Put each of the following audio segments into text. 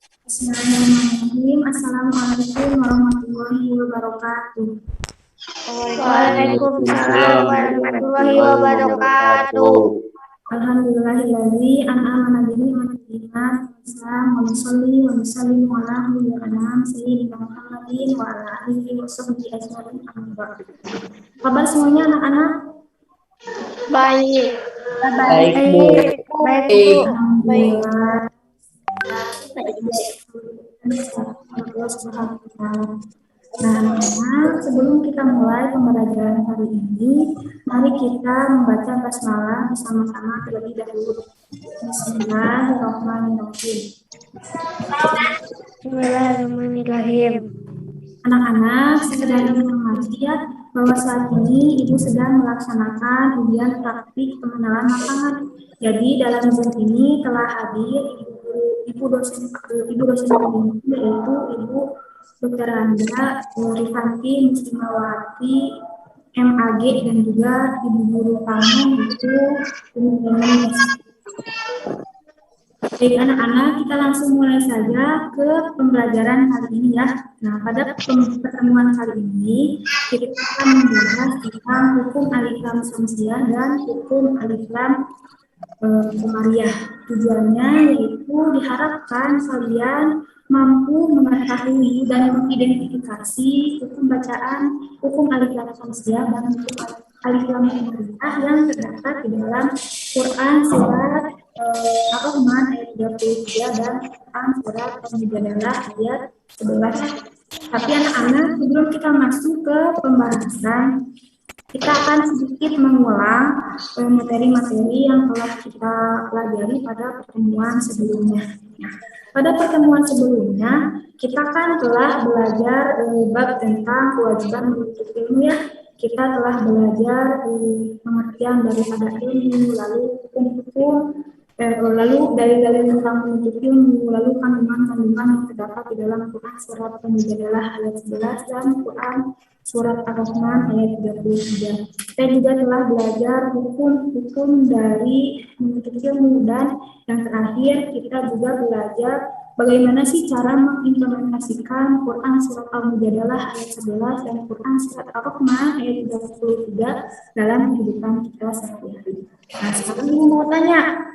Bismillahirrahmanirrahim. Assalamualaikum warahmatullahi wabarakatuh. Waalaikumsalam warahmatullahi wabarakatuh. Alhamdulillahilladzi an'ama bihi min iman Islam wa nusalli wa nusallimu ala nabiyil anam sayyidina Muhammadin wa ala alihi wa sahbihi ajmain. Amma ba'du. Kabar semuanya anak-anak? Baik. Baik. Baik, Bu. Baik. Alhamdulillah. Allah Subhanahu wa Ta'ala. Nah, sebelum kita mulai pembelajaran hari ini, mari kita membaca basmalah bersama-sama terlebih dahulu. Bismillahirrahmanirrahim. Bismillahirrahmanirrahim. Anak-anak, sekedar informasi ya, bahwa saat ini Ibu sedang melaksanakan ujian praktik pengenalan lapangan. Jadi dalam Zoom ini telah hadir Ibu dosen pembimbing, yaitu Ibu Dr. Andra Rifanti Muslimawati MAG, dan juga Ibu Guru kamu itu teman-teman. Baik anak-anak, kita langsung mulai saja ke pembelajaran kali ini ya. Nah, pada pertemuan kali ini kita akan membahas tentang hukum alif lam samsiah dan hukum alif lam komariah. Tujuannya yaitu diharapkan kalian mampu mengetahui dan mengidentifikasi hukum bacaan, hukum alif lam samsiah dan hukum alif lam komariah yang terdapat di dalam Quran surat Ar-Rahman ayat 33 dan Quran surat Al-Mujadalah ayat 11. Tapi anak-anak, sebelum kita masuk ke pembahasan, kita akan sedikit mengulang materi-materi yang telah kita pelajari pada pertemuan sebelumnya. Nah, pada pertemuan sebelumnya, kita kan telah belajar bab tentang kewajiban menuntut ilmu ya. Kita telah belajar pengertian daripada ilmu, lalu hukum-hukum, lalu dalil-dalil tentang menuntut ilmu, lalu kandungan-kandungan yang terdapat di dalam Quran surat Al-Mujadalah ayat 11 dan Quran surat Ar-Rahman ayat 33. Kita juga telah belajar hukum-hukum dari menuntut ilmu, dan yang terakhir kita juga belajar bagaimana sih cara mengimplementasikan Quran surat Al-Mujadalah ayat 11 dan Quran surat Ar-Rahman ayat 33 dalam kehidupan kita sehari-hari. Nah, sekarang ibu mau tanya,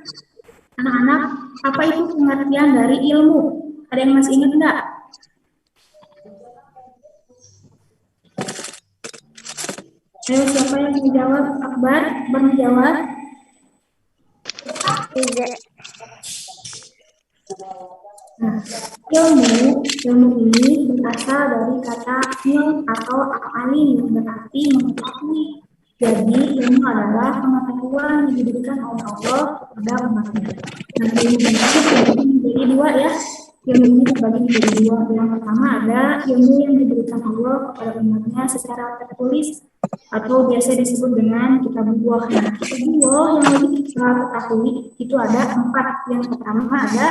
anak-anak, apa itu pengertian dari ilmu? Ada yang masih ingat enggak? Ayo, siapa yang menjawab? Akbar menjawab. Tidak. Nah, ilmu ini berasal dari kata ilm atau alim, yang berarti mengetahui. Jadi ilmu adalah pengetahuan yang diberikan oleh Allah kepada umatnya. Nah, ilmu ini terbagi menjadi dua ya. Ilmu ini terbagi menjadi dua. Yang pertama ada ilmu yang diberikan Allah kepada umatnya secara tertulis atau biasa disebut dengan kitabullah. Nah, kitabullah yang wajib kita ketahui itu ada 4. Yang pertama ada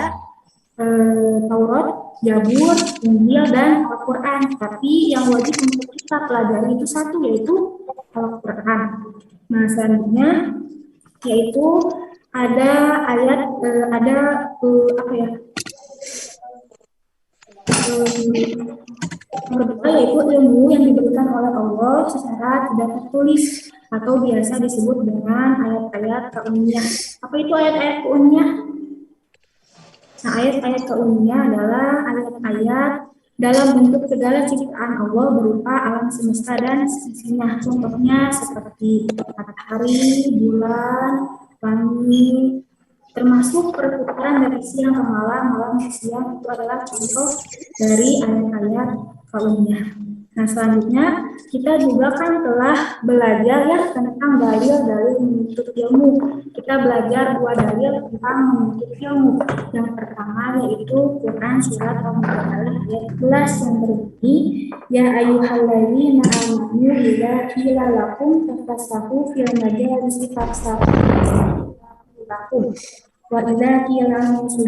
Taurat, Zabur, Injil, dan Al-Quran. Tapi yang wajib untuk kita pelajari itu satu, yaitu Al-Quran. Nah, selanjutnya yaitu ada ayat, apa ya? Yang kedua yaitu ilmu yang diberikan oleh Allah secara tidak tertulis atau biasa disebut dengan ayat-ayat kauniyah. Apa itu ayat-ayat kauniyah? Nah, ayat-ayat kauniyah adalah ayat-ayat dalam bentuk segala ciptaan Allah berupa alam semesta dan sisinya. Contohnya seperti matahari, bulan, langit, termasuk perputaran dari siang ke malam, malam ke siang, itu adalah contoh dari ayat-ayat kauniyah. Nah, selanjutnya kita juga kan telah belajar ya tentang dalil-dalil menuntut ilmu. Kita belajar 2 dalil tentang menuntut ilmu. Yang pertama yaitu Quran surat Al-Mujadalah ayat 11 yang berbunyi, ya ayyuhalladzina amanu idza qila lakum tafassahu fil majalisi fafsahu lakum wa idza qila anfusu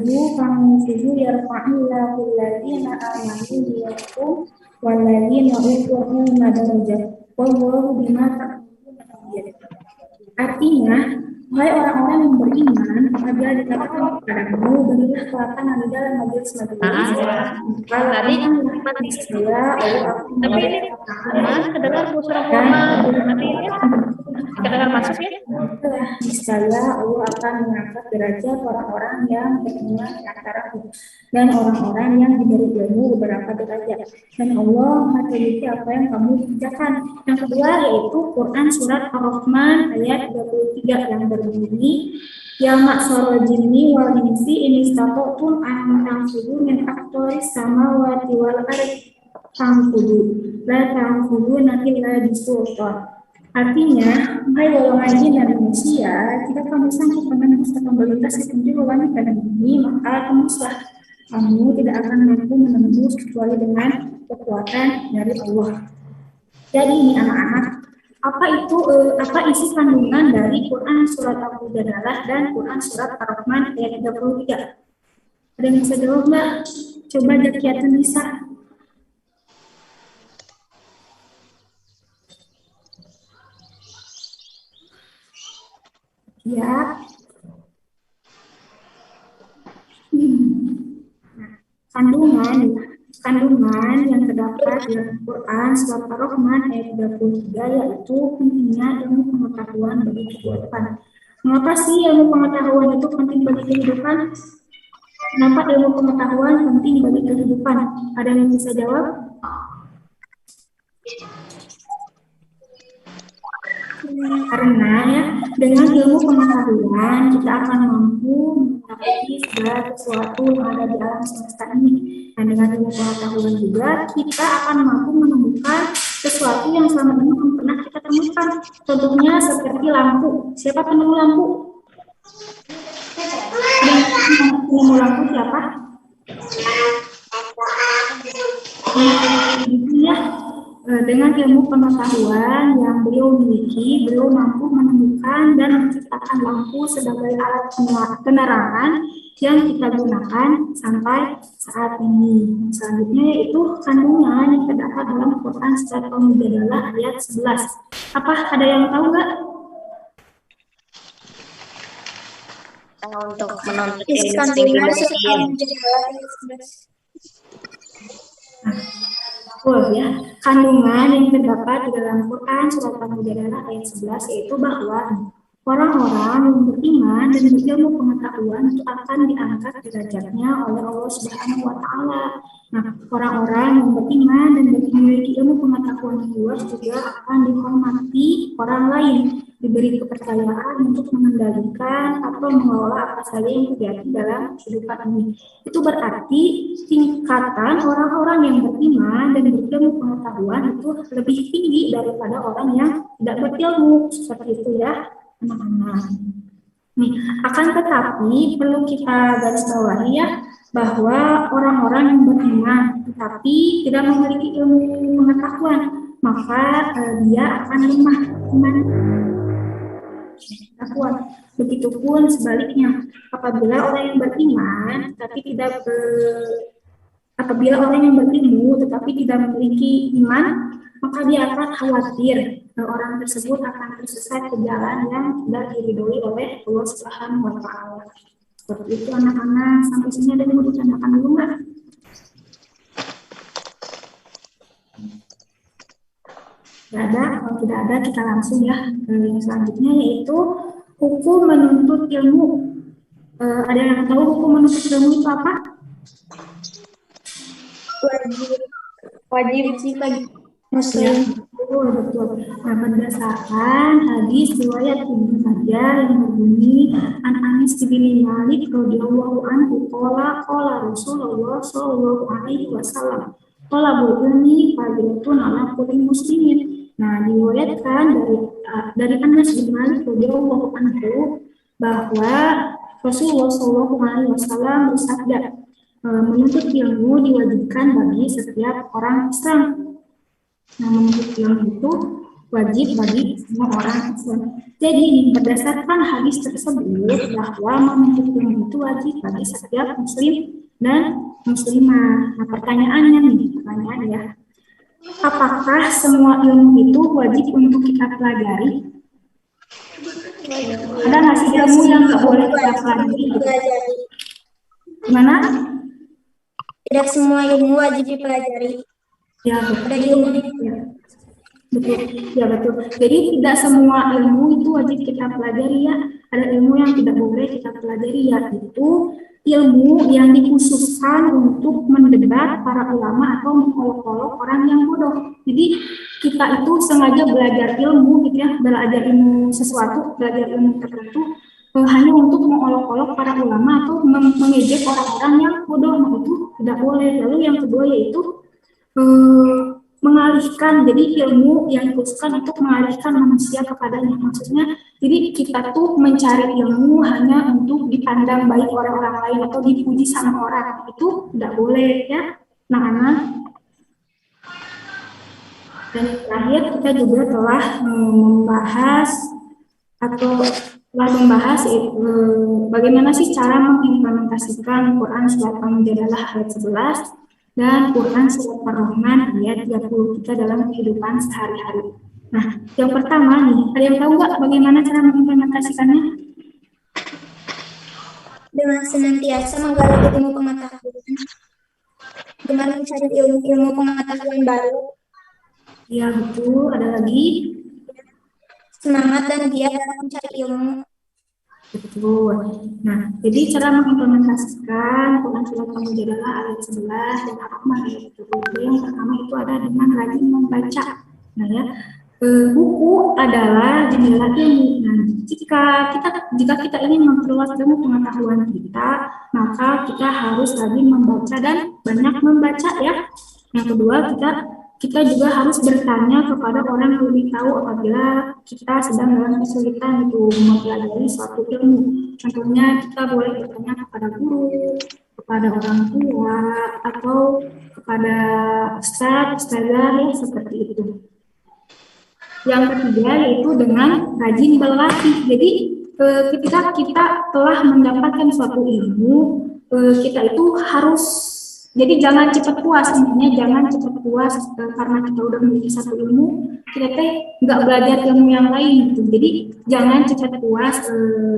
yarfa'illahu alladzina amanu minkum walladzina utul ilma darajat wallahu bima ta'maluna khabir. Artinya, Wahai orang-orang yang beriman, apabila dikatakan kepadamu, berilah kelakar di dalam majelis-majelis, maka Tadi lakukanlah niscaya Allah akan tapi ini Mas kedengar Bu suara formal. Nanti ini kedengar masuk ya? niscaya Allah akan mengangkat derajat orang-orang yang beriman di antaramu dan orang-orang yang diberi ilmu beberapa derajat. Dan Allah mengetahui apa yang kamu kerjakan. Yang kedua yaitu Quran surat Ar-Rahman ayat 33 yang berbunyi Ya ma'syarul jinni wal insi in istata'tum an tanfudu min aqtaris samawati wal ardi tanfudu la tanfuduna illa bisultan. Artinya, hai golongan jin dan manusia, jika kamu sanggup menembus atau melintas di penjuru langit dan bumi, maka tembuslah. Kamu tidak akan mampu menembus kecuali dengan kekuatan dari Allah. Jadi ini anak-anak, apa isi kandungan dari Quran surat Al-Mujadalah dan Quran surat Ar-Rahman ayat 33? Ada yang bisa jawab nggak? Coba Zakiatun Nisa. Ya. Kandungan yang terdapat dalam Quran surat Ar-Rahman ayat 33 yaitu pentingnya ilmu pengetahuan bagi kehidupan. Mengapa sih ilmu pengetahuan itu penting bagi kehidupan? Kenapa ilmu pengetahuan penting bagi kehidupan? Ada yang bisa jawab? Karena ya, dengan ilmu pengetahuan kita akan mampu mengetahui segala sesuatu yang ada di alam semesta ini. Dan dengan ilmu pengetahuan juga kita akan mampu menemukan sesuatu yang selama ini belum pernah kita temukan. Contohnya seperti lampu. Siapa penemu lampu? Penemu lampu siapa? Ya. Dengan ilmu pengetahuan yang beliau miliki, beliau mampu menemukan dan menciptakan lampu sebagai alat penerangan yang kita gunakan sampai saat ini. Selanjutnya yaitu kandungan yang terdapat dalam Quran surat Al-Mujadalah ayat 11. Apa ada yang tahu nggak? Untuk menuntut kandungan Ya, kandungan yang terdapat di dalam Quran surat Al-Mujadalah ayat 11 yaitu bahwa orang-orang yang beriman dan berilmu pengetahuan itu akan diangkat derajatnya oleh Allah Subhanahu wa Ta'ala. Nah, orang-orang yang beriman dan memiliki ilmu pengetahuan yang luas juga akan dihormati orang lain, diberi kepercayaan untuk mengendalikan atau mengelola apa saja yang terjadi dalam kehidupan ini. Itu berarti tingkatan orang-orang yang beriman dan berilmu pengetahuan itu lebih tinggi daripada orang yang tidak berilmu. Seperti itu ya, anak-anak. Nih, akan tetapi perlu kita garis bawahi ya, bahwa orang-orang yang beriman tetapi tidak memiliki ilmu pengetahuan, maka dia akan lemah iman. Begitupun sebaliknya, apabila orang yang beriman tapi tidak apabila orang yang berilmu tetapi tidak memiliki iman, maka dia akan khawatir orang tersebut akan tersesat ke jalan yang tidak diridhoi oleh Allah Subhanahu wa Ta'ala. Seperti itu anak-anak, sampai sini ada yang mau ditanyakan dulu nggak? Tidak ada, kalau tidak ada kita langsung ya ke yang selanjutnya yaitu hukum menuntut ilmu. Ada yang tahu hukum menuntut ilmu itu apa? wajib sih Muslim. Betul. Nah, berdasarkan hadis riwayat Ibnu Majah yang berbunyi An Anas bin Malik radhiyallahu anhu qala Rasulullah sallallahu alaihi wasallam talabul ilmi fardhatun ala kulli muslimin. Nah, diriwayatkan dari Anas bin Malik radhiyallahu anhu bahwa Rasulullah sallallahu alaihi wasallam bersabda, menuntut ilmu diwajibkan bagi setiap orang Islam. Nah, menuntut ilmu itu wajib bagi semua orang Islam. Jadi, berdasarkan hadis tersebut bahwa menuntut ilmu itu wajib bagi setiap muslim dan muslimah. Nah, pertanyaannya ya, apakah semua ilmu itu wajib untuk kita pelajari? Ada nggak sih ilmu yang nggak boleh kita pelajari? Gimana? Tidak semua ilmu wajib dipelajari. Ya, Ada betul. ilmu Ya. Betul, ya betul. Jadi tidak semua ilmu itu wajib kita pelajari ya. Ada ilmu yang tidak boleh kita pelajari yaitu ilmu yang dikhususkan untuk mendebat para ulama atau mengolok-olok orang yang bodoh. Jadi kita itu sengaja belajar ilmu gitu ya, belajar ilmu sesuatu, belajar ilmu tertentu hanya untuk mengolok-olok para ulama atau mengejek orang-orang yang bodoh. Nah, itu tidak boleh. Lalu yang kedua yaitu mengalihkan, jadi ilmu yang dikhususkan untuk mengalihkan manusia kepadanya. Maksudnya, jadi kita tuh mencari ilmu hanya untuk dipandang baik oleh orang lain atau dipuji sama orang. Itu tidak boleh ya, anak-anak. Dan terakhir kita juga telah membahas bagaimana sih cara mengimplementasikan Quran Surat Al-Mujadalah ayat 11 dan Quran Surat Ar-Rahman ayat 33 dalam kehidupan sehari-hari. Nah, yang pertama nih, ada yang tahu nggak bagaimana cara mengimplementasikannya? dengan senantiasa menggali ilmu pengetahuan, dengan mencari ilmu pengetahuan baru, Ya betul, ada lagi. semangat dan giat dalam mencari ilmu. Betul. Nah, jadi cara mengimplementasikan Quran Surat Al-Mujadalah ayat 11 dan Ar-Rahman ayat 33 yang pertama itu ada dengan rajin membaca. Nah ya, buku adalah jendela ilmu. Nah, jika kita ingin memperluas ilmu pengetahuan kita, maka kita harus rajin membaca dan banyak membaca ya. Yang kedua, kita juga harus bertanya kepada orang yang lebih tahu apabila kita sedang dalam kesulitan itu mempelajari suatu ilmu. Contohnya kita boleh bertanya kepada guru, kepada orang tua, atau kepada ustazah ya, seperti itu. Yang ketiga yaitu dengan rajin berlatih. Jadi ketika kita telah mendapatkan suatu ilmu, kita itu harus, jadi jangan cepat puas, intinya jangan cepat puas karena kita udah memiliki satu ilmu, kita nggak belajar ilmu yang lain gitu. Jadi jangan cepat puas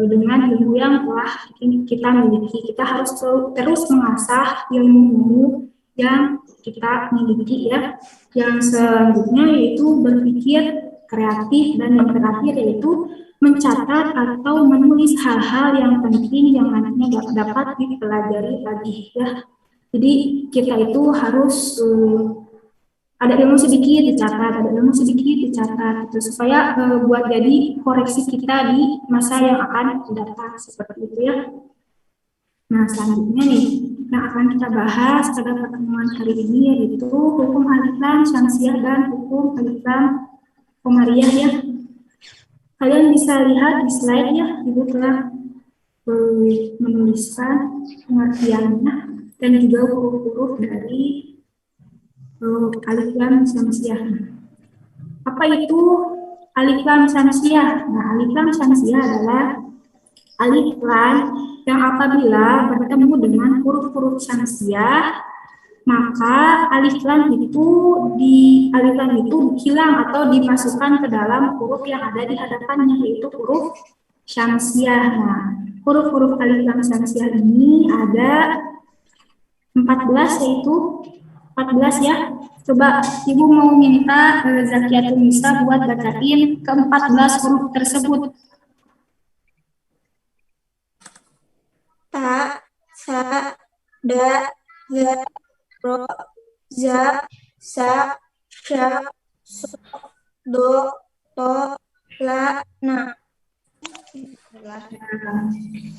dengan ilmu yang telah kita miliki. Kita harus terus mengasah ilmu-ilmu yang kita miliki ya. Yang selanjutnya yaitu berpikir kreatif, dan yang terakhir yaitu mencatat atau menulis hal-hal yang penting yang nantinya dapat dipelajari lagi ya. Jadi kita itu harus ada ilmu sedikit dicatat, ada ilmu sedikit dicatat, gitu, supaya buat jadi koreksi kita di masa yang akan datang seperti itu ya. Nah selanjutnya nih yang akan kita bahas pada pertemuan kali ini yaitu hukum alif lam syamsiah dan hukum alif lam qamariyah ya. Kalian bisa lihat di slide ya, Ibu telah menuliskan pengertiannya dan juga huruf-huruf dari alif lam syamsiah. Apa itu alif lam syamsiah? Nah, alif lam syamsiah adalah alif lam yang apabila bertemu dengan huruf-huruf syamsiah, maka alif lam itu hilang atau dimasukkan ke dalam huruf yang ada di hadapannya, yaitu huruf syamsiah. Nah, huruf-huruf alif lam syamsiah ini ada 14, yaitu 14 ya. Coba Ibu mau minta Zakiatul Nisa buat bacain ke-14 huruf tersebut. Ta, sa, da, za, ro, za, sa, sya, so, do, to, la, na.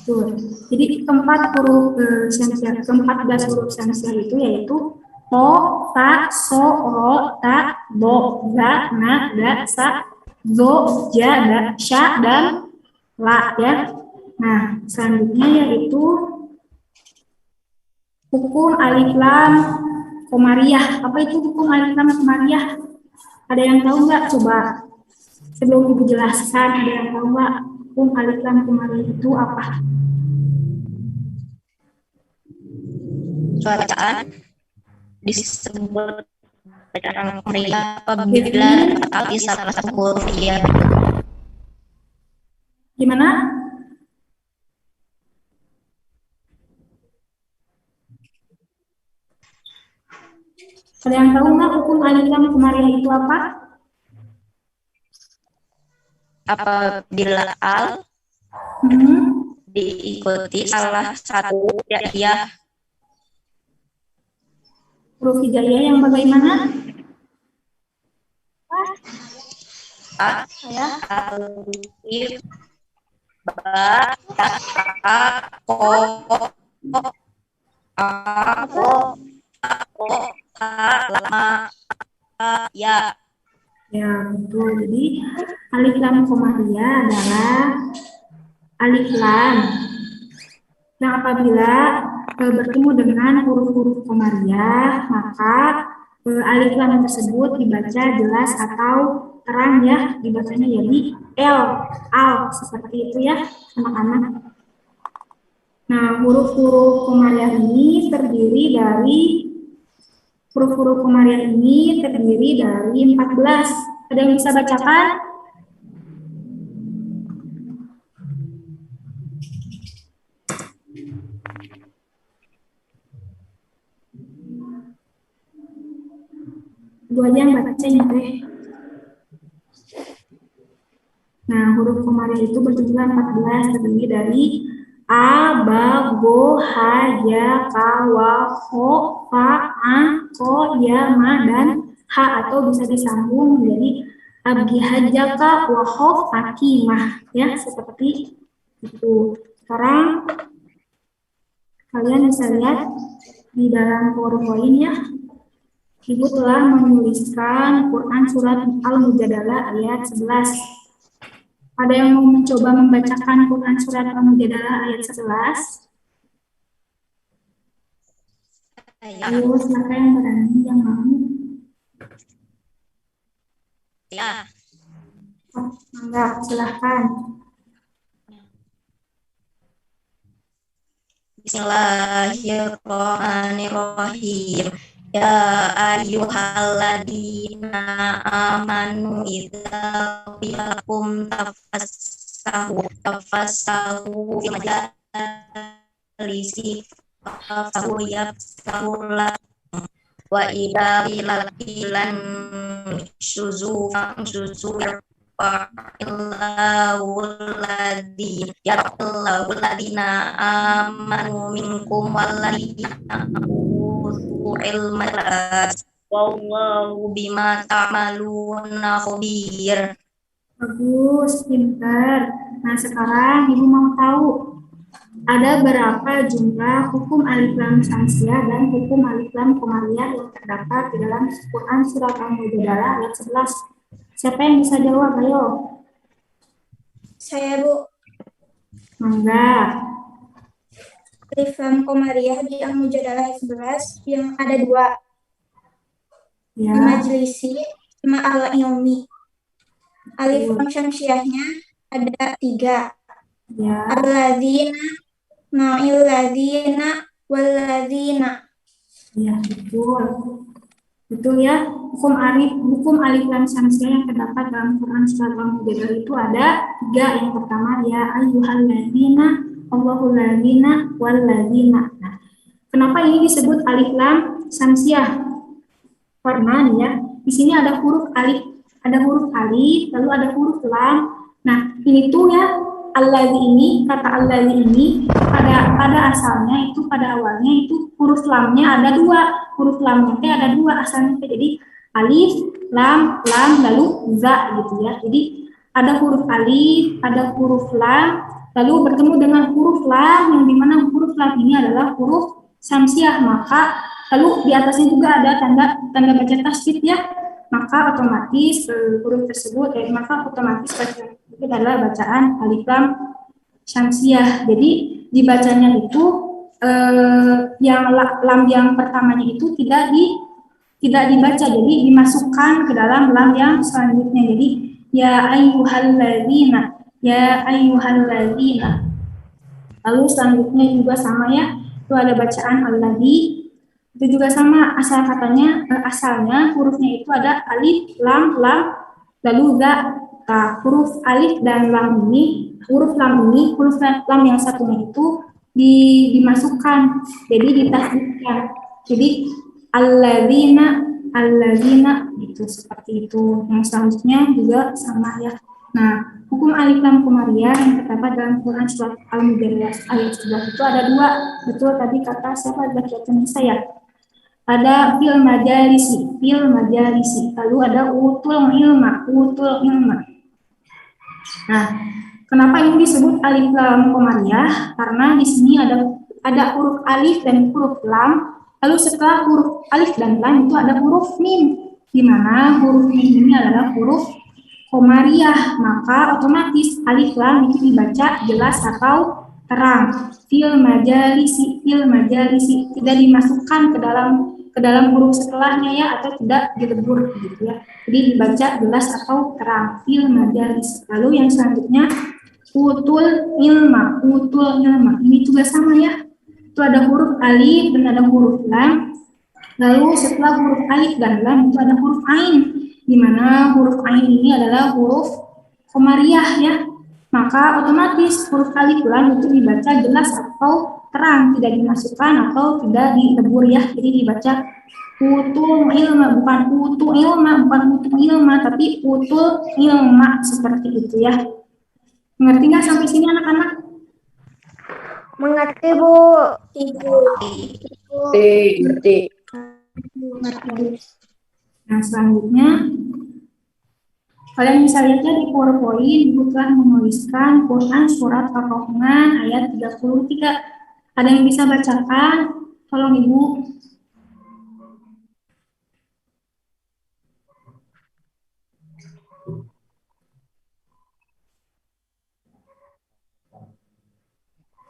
Tuh. Jadi keempat huruf syamsiah, ke-14 huruf syamsiah itu yaitu to, ta, so, ro, ta, do, za, na, da, sa, zo, ja, da, sya, dan la ya. Nah, selanjutnya yaitu hukum alif lam qamariyah. Apa itu hukum alif lam qamariyah? Ada yang tahu nggak? Coba sebelum Ibu jelaskan, ada yang tahu nggak hukum alif lam qamariyah itu apa? Bacaan disebut bacaan qamariyah apabila terkali salah satu huruf iya. Gimana? Ada yang tahu nggak hukum alif lam komariah itu apa? Apabila al diikuti salah satu ya Huruf hijaiyah yang bagaimana? alif ba ta ko a ko lama ya. Ya, betul. Jadi alif lam komariah adalah alif lam yang apabila bertemu dengan huruf-huruf komariah, maka alif lam tersebut dibaca jelas atau terang ya, dibacanya jadi L, al, seperti itu ya, anak-anak. Nah, huruf-huruf komariah ini terdiri dari 14. Ada yang bisa bacakan? Dua aja yang bacain teh. Nah, huruf komariah itu berjumlah 14, terdiri dari A, Ba, Go, Ha, Ya, Ka, Wa, Ho, Fa, A, Ko, Ya, Ma, dan Ha, atau bisa disambung menjadi Abgi, Hajaka, Wa, Ho, Aki, Mah. Ya, seperti itu. Sekarang kalian bisa lihat di dalam PowerPoint ya. Ibu telah menuliskan Quran Surat Al-Mujadalah ayat 11. Ada yang mau mencoba membacakan Quran Surat Al-Mujadalah ayat 11? Ayo, siapa yang berani, yang mau? Ya. Oh, enggak, silahkan. Bismillahirrahmanirrahim. Ya ayyuhalladzina amanu idza qiyakum tafassahu fil majalisi fafsahu yafsahu lakum wa idza qila syuzu yarfa'illahu alladhina amanu minkum walladhina ilma wallahu bima ta'maluna khabir. Bagus, pintar. Nah, sekarang Ibu mau tahu ada berapa jumlah hukum alif lam syamsiah dan hukum alif lam komariah yang terdapat di dalam Quran Surat Al-Mujadalah ayat 11. Siapa yang bisa jawab? Ayo. Saya, Bu. Mangga. Alif lam komariah di Al-Mujadalah ayat 11 yang ada 2. Ya. Di majlisi sama al-ilmi. Alif lam syamsiahnya ada 3. Ya. Alladzina, ma'illadzina, walladzina. Ya, betul. Betul ya. Hukum alif lam syamsiah yang terdapat dalam Quran Surat Al-Mujadalah itu ada 3. Yang pertama ya ayyuhalladzina, Allahulladzina, walladzina. Nah, kenapa ini disebut alif lam syamsiah? Karena ya, di sini ada huruf alif, lalu ada huruf lam. Nah, ini tuh ya allazi ini, kata allazi ini pada asalnya itu, pada awalnya itu huruf lamnya ada 2. Huruf lamnya ada 2 asalnya. Jadi alif, lam, lalu za gitu ya. Jadi ada huruf alif, ada huruf lam, lalu bertemu dengan huruf lam yang dimana huruf lam ini adalah huruf syamsiah. Maka lalu di atasnya juga ada tanda baca tasydid ya. Maka otomatis huruf tersebut itu adalah bacaan alif lam syamsiah. Jadi dibacanya itu yang lam yang pertamanya itu tidak dibaca, jadi dimasukkan ke dalam lam yang selanjutnya. Jadi ya ayyuhalladzina, lalu selanjutnya juga sama ya, itu ada bacaan alladzi, itu juga sama asal katanya, asalnya hurufnya itu ada alif, lam, lalu za. Nah, huruf alif dan lam ini, huruf lam yang satunya itu dimasukkan, jadi ditasdidkan. Jadi alladzina itu seperti itu. Yang selanjutnya juga sama ya. Nah, hukum alif lam komariah yang terdapat dalam Quran surat Al-Mujadalah ayat 11 itu ada dua. Betul tadi kata siapa Zakiatun Nisa ya? Ada fil majalisi, lalu ada utul ilma. Nah, kenapa ini disebut alif lam komariah? Karena di sini ada huruf alif dan huruf lam. Lalu setelah huruf alif dan lam itu ada huruf mim, di mana huruf mim ini adalah huruf komariah, maka otomatis alif lam itu dibaca jelas atau terang. Fil majalisi tidak dimasukkan ke dalam huruf setelahnya ya, atau tidak dilebur gitu ya. Jadi dibaca jelas atau terang. Fil majalis. Lalu yang selanjutnya utul ilma. Ini juga sama ya. Itu ada huruf alif dan ada huruf lam. Lalu setelah huruf alif dan lam itu ada huruf ain, di mana huruf ain ini adalah huruf komariah ya. Maka otomatis huruf alif lam itu dibaca jelas atau terang, tidak dimasukkan atau tidak dilebur ya. Jadi dibaca utul ilma, bukan utul ilma, tapi utul ilma, seperti itu ya. Mengerti nggak sampai sini anak-anak? Mengerti, Bu. Ngerti. Nah, selanjutnya kalian bisa lihat ya di PowerPoint, Ibu telah menuliskan Quran surat Ar-Rahman ayat 33. Ada yang bisa bacakan? Tolong Ibu.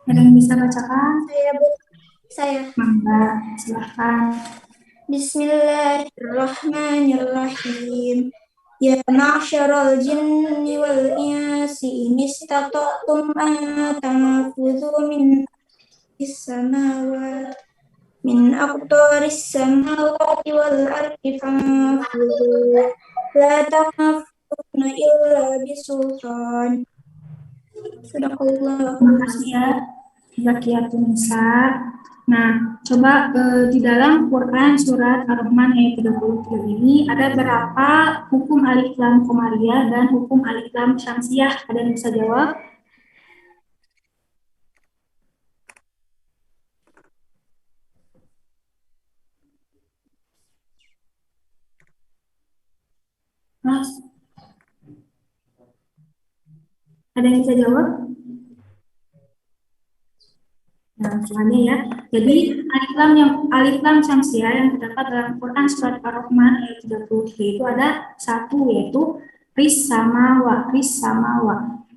Ada yang bisa bacakan? Saya, Bu. Saya. Mangga, silahkan. Bismillahirrahmanirrahim. Ya ma'syaral jinni wal insi in istata'tum an tanfudhu min as-samawati min aqtaris samawati wal ardi fanfudhu la tanfuduna illa bisultan. Sadaqallah. Terima kasih ya, Zakiatun Nisa. Nah, coba di dalam Quran surat Ar-Rahman ayat 33 ini ada berapa hukum alif lam komariah dan hukum alif lam syamsiah? Ada yang bisa jawab? Mas? Ada yang bisa jawab? Nah, selanjutnya ya. Jadi alif lam syamsiah yang terdapat dalam Quran surat Ar-Rahman ayat 33 itu ada satu, yaitu ris samawa.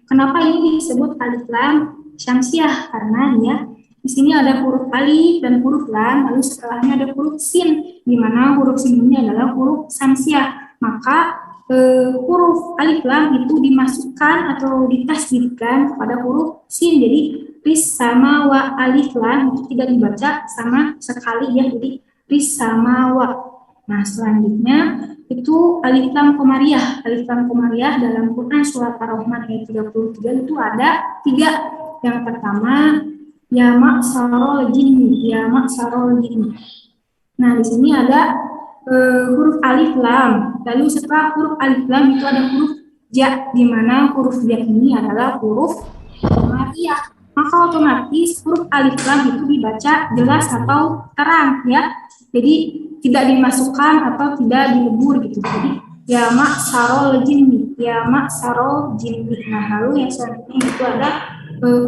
Kenapa ini disebut alif lam syamsiah? Karena ya di sini ada huruf alif dan huruf lam, lalu setelahnya ada huruf sin, di mana huruf sin ini adalah huruf syamsiah. Maka huruf alif lam itu dimasukkan atau ditasdidkan kepada huruf sin. Jadi ris sama wa alif lam itu tidak dibaca sama sekali ya, jadi ris sama wa. Nah, selanjutnya itu alif lam komariah. Alif lam komariah dalam Quran surat Ar-Rahman ayat 33 itu ada 3. Yang pertama ya ma'sarul jinni. Nah, di sini ada huruf alif lam. Lalu setelah huruf alif lam itu ada huruf ja, di mana huruf ja ini adalah huruf komariah. Maka otomatis huruf alif lam itu dibaca jelas atau terang ya. Jadi tidak dimasukkan atau tidak dilebur gitu. Jadi ya ma'sarul jinni. Nah, lalu yang selanjutnya itu ada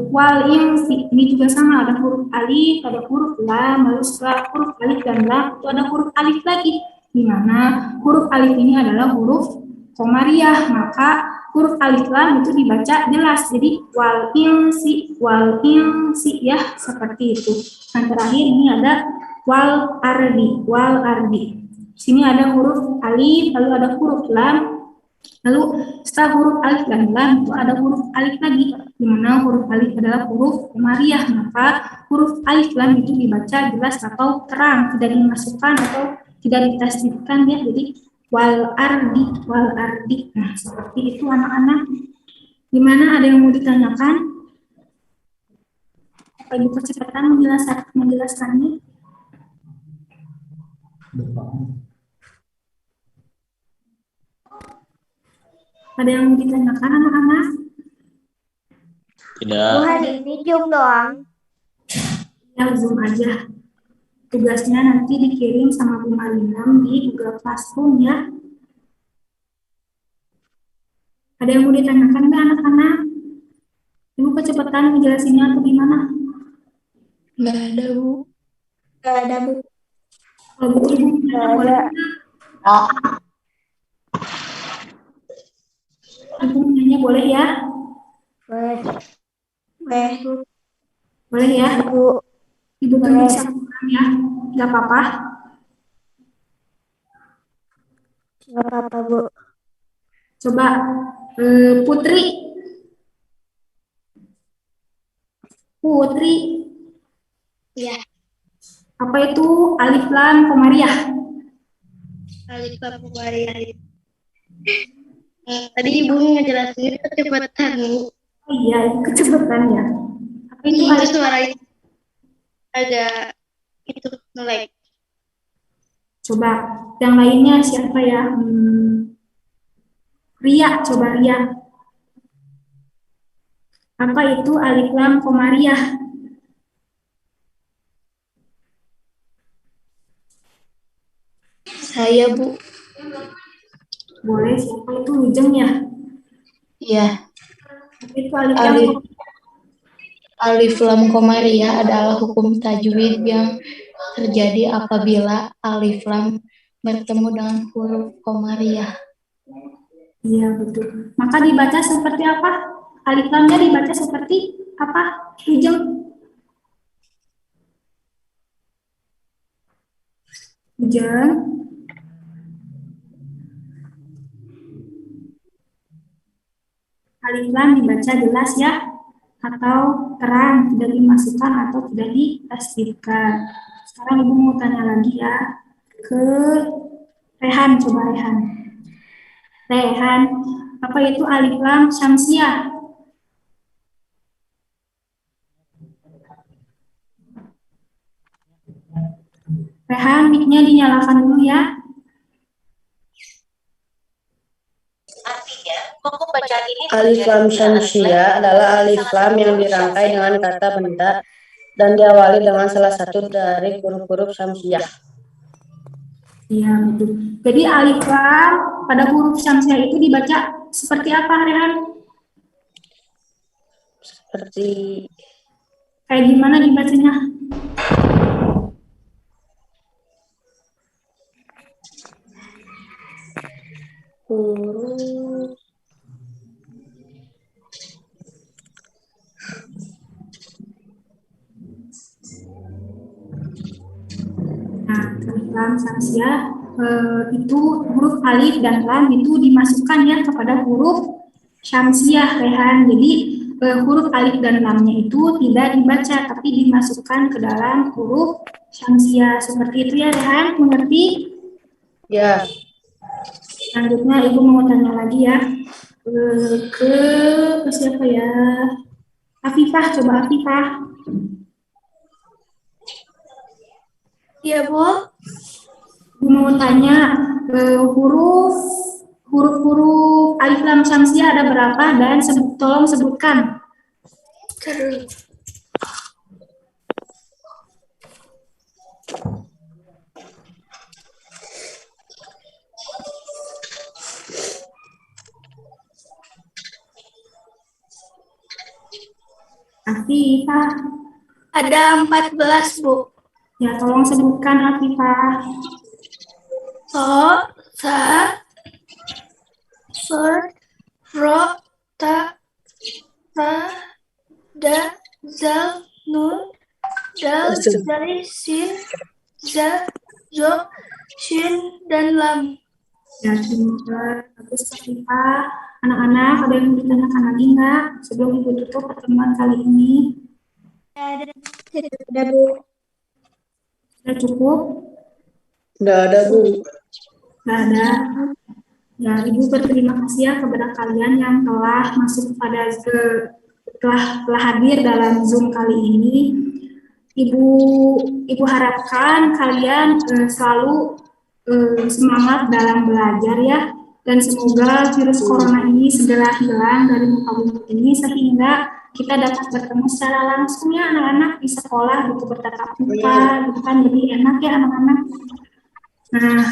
wal insi. Ini juga sama, ada huruf alif, ada huruf lam, lalu setelah huruf alif dan lam itu ada huruf alif lagi, di mana huruf alif ini adalah huruf komariah, maka huruf alif lam itu dibaca jelas, jadi wal insi ya, seperti itu. Yang terakhir ini ada wal ardi. Sini ada huruf alif, lalu ada huruf lam, lalu setelah huruf alif dan lam itu ada huruf alif lagi, di mana huruf alif adalah huruf komariah, maka huruf alif lam itu dibaca jelas atau terang, tidak dimasukkan atau tidak ditasdidkan ya. Jadi wal ardi. Nah, seperti itu anak-anak. Gimana, ada yang mau ditanyakan? Apa Ibu percepatan menjelaskannya? Ada yang mau ditanyakan anak-anak? Tidak. hari ini Zoom doang. Ya, Zoom aja. Tugasnya nanti dikirim sama Bu Marinam di Google Classroom ya. Ada yang mau ditanyakan nggak anak-anak? Ibu kecepatan menjelasinnya atau gimana? Nggak ada, Bu. Gak ada, Bu. Kalau Bu Ibu Nggak boleh ada. Ibu nanya boleh ya? Boleh. Boleh. Boleh ya? Bu. Ibu Boleh. tunggu sampai ya. Nggak apa-apa. Nggak apa-apa, Bu. Coba Putri. Putri. Iya. Apa itu alif lam komariah? Alif lam komariah. Tadi Ibu ngejelasin kecepatan, Bu. Oh iya, itu kecepatan ya. Apa itu Itu alif? suaranya agak itu nge-lag. Coba yang lainnya siapa ya? Ria, coba Ria. Apa itu alif lam komariah? Saya, Bu. Boleh, siapa itu Lujeng ya? Iya. Apa itu alif lam Alif. komariah? Alif lam komariah adalah hukum tajwid yang terjadi apabila alif lam bertemu dengan huruf komariah. Iya, betul. Maka dibaca seperti apa? Alif lamnya dibaca seperti apa? Lujeng. Lujeng. Alif lam dibaca jelas ya, atau terang, tidak dimasukkan atau tidak ditasdidkan. Sekarang Ibu mau tanya lagi ya ke Rehan, coba Rehan. Rehan, apa itu alif lam syamsiah? Rehan, mic-nya dinyalakan dulu ya. Alif lam syamsiah adalah alif lam yang dirangkai dengan kata benda dan diawali dengan salah satu dari huruf-huruf syamsiah. Iya, betul. Jadi alif lam pada huruf syamsiah itu dibaca seperti apa, Rehan? Seperti Kayak gimana dibacanya? huruf Nah, alif lam syamsiah itu huruf alif dan lam itu dimasukkan ya kepada huruf syamsiah, Rehan. Jadi huruf alif dan lamnya itu tidak dibaca tapi dimasukkan ke dalam huruf syamsiah. Seperti itu ya, Rehan, mengerti? ya. Selanjutnya Ibu mau tanya lagi ya ke siapa ya? Afifah, coba Afifah. Iya, Bu. Ibu mau tanya huruf-huruf alif lam syamsiah ada berapa dan tolong sebutkan. Afifah. Ada 14, Bu. Ya, tolong sebutkan Afifah. So, sa, sur, ro, ta, da, zal, nun, dal, dari, sin, za, zo, shin, dan lam. Ya, pintar. Bagus, Afifah. Anak-anak, ada yang mau ditanyakan lagi nggak sebelum Ibu tutup pertemuan kali ini? Ada, Bu. Sudah cukup? Udah ada, Bu. Nggak ada. Ya, Ibu berterima kasih ya kepada kalian yang telah masuk pada telah hadir dalam Zoom kali ini. Ibu harapkan kalian selalu semangat dalam belajar ya, dan semoga virus corona ini segera hilang dari muka bumi ini sehingga kita dapat bertemu secara langsung ya anak-anak di sekolah gitu, bertatap muka gitu kan, jadi enak ya anak-anak. Nah,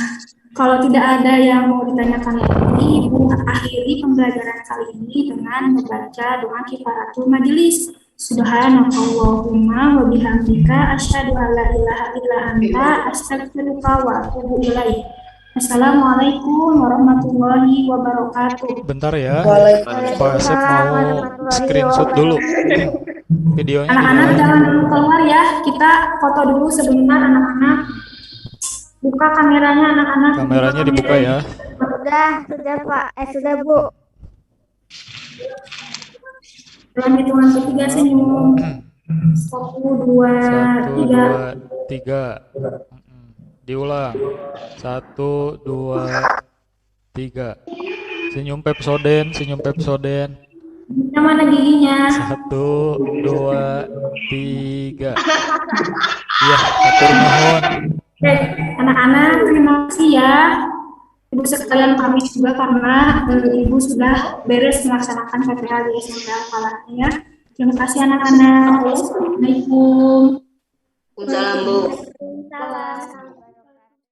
kalau tidak ada yang mau ditanyakan lagi, Ibu akhiri pembelajaran kali ini dengan membaca doa kifaratul majelis. Subhanakallahumma wa bihamdika asyhadu an la ilaha illa anta astaghfiruka wa atubu ilaik. Assalamualaikum warahmatullahi wabarakatuh. Bentar ya, Pak Asep mau screenshot dulu videonya. Anak-anak jangan dulu keluar ya, kita foto dulu sebentar anak-anak. Buka kameranya anak-anak. Kameranya dibuka ya. Sudah Pak. Sudah Bu. Dalam hitungan ketiga senyum. 1, 2, 3. Diulang. 1, 2, 3. Senyum Pepsoden. Yang mana giginya? 1, 2, 3. Iya, atur nuhun. Oke, anak-anak terima kasih ya. Ibu sekalian pamit juga karena Ibu sudah beres melaksanakan PPL di SMP Al-Falah ya. Terima kasih anak-anak. Assalamualaikum. Waalaikumsalam, Bu. Salam.